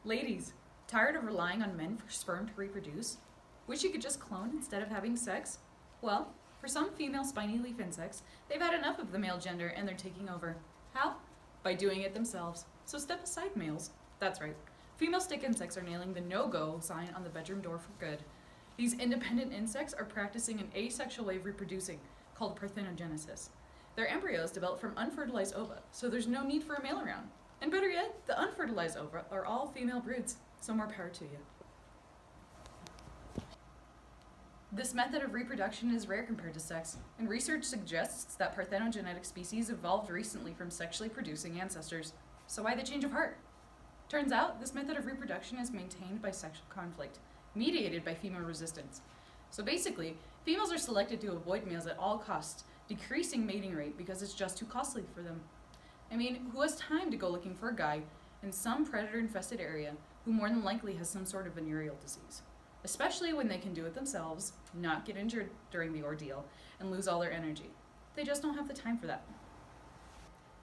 Ladies, tired of relying on men for sperm to reproduce? Wish you could just clone instead of having sex? Well, for some female spiny leaf insects, they've had enough of the male gender and they're taking over. How? By doing it themselves. So step aside, males. That's right. Female stick insects are nailing the no-go sign on the bedroom door for good. These independent insects are practicing an asexual way of reproducing, called Parthenogenesis. Their embryos develop from unfertilized ova, so there's no need for a male around. And better yet, the unfertilized ova are all female broods, so more power to you. This method of reproduction is rare compared to sex, and research suggests that parthenogenetic species evolved recently from sexually producing ancestors. So why the change of heart? Turns out, this method of reproduction is maintained by sexual conflict, mediated by female resistance. So basically, females are selected to avoid males at all costs, decreasing mating rate because it's just too costly for them. I mean, who has time to go looking for a guy in some predator-infested area who more than likely has some sort of venereal disease? Especially when they can do it themselves, not get injured during the ordeal, and lose all their energy. They just don't have the time for that.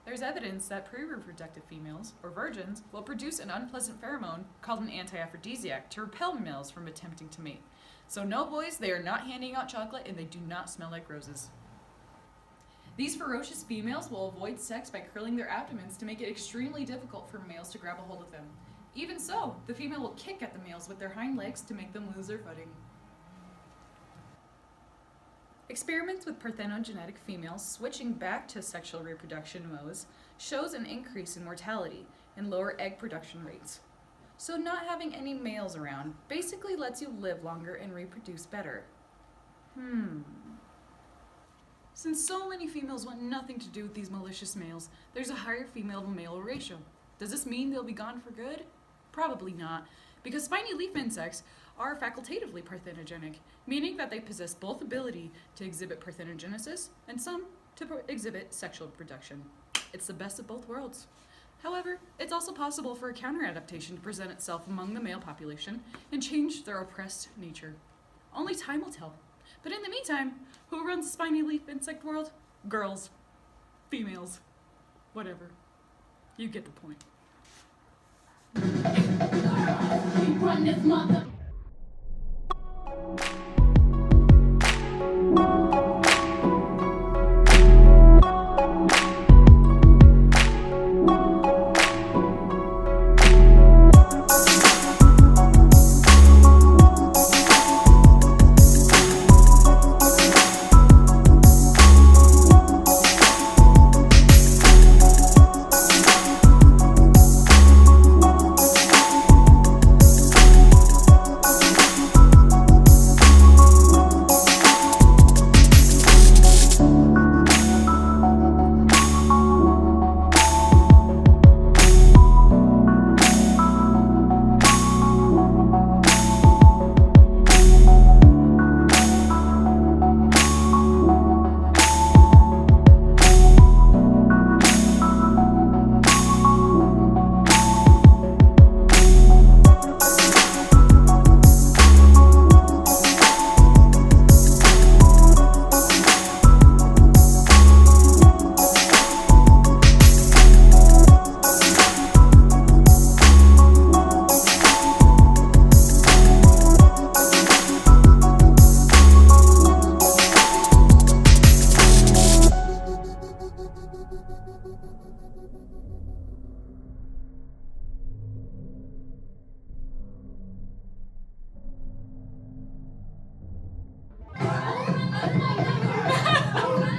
There's evidence that pre-reproductive females, or virgins, will produce an unpleasant pheromone called an anti-aphrodisiac to repel males from attempting to mate. So no boys, they are not handing out chocolate and they do not smell like roses. These ferocious females will avoid sex by curling their abdomens to make it extremely difficult for males to grab a hold of them. Even so, the female will kick at the males with their hind legs to make them lose their footing. Experiments with parthenogenetic females switching back to sexual reproduction modes shows an increase in mortality and lower egg production rates. So not having any males around basically lets you live longer and reproduce better. Since so many females want nothing to do with these malicious males, there's a higher female-to-male ratio. Does this mean they'll be gone for good? Probably not, because spiny leaf insects are facultatively parthenogenic, meaning that they possess both ability to exhibit parthenogenesis and some to exhibit sexual reproduction. It's the best of both worlds. However, it's also possible for a counter-adaptation to present itself among the male population and change their oppressed nature. Only time will tell. But in the meantime, who runs the spiny leaf insect world? Girls. Females. Whatever. You get the point. We run this mother.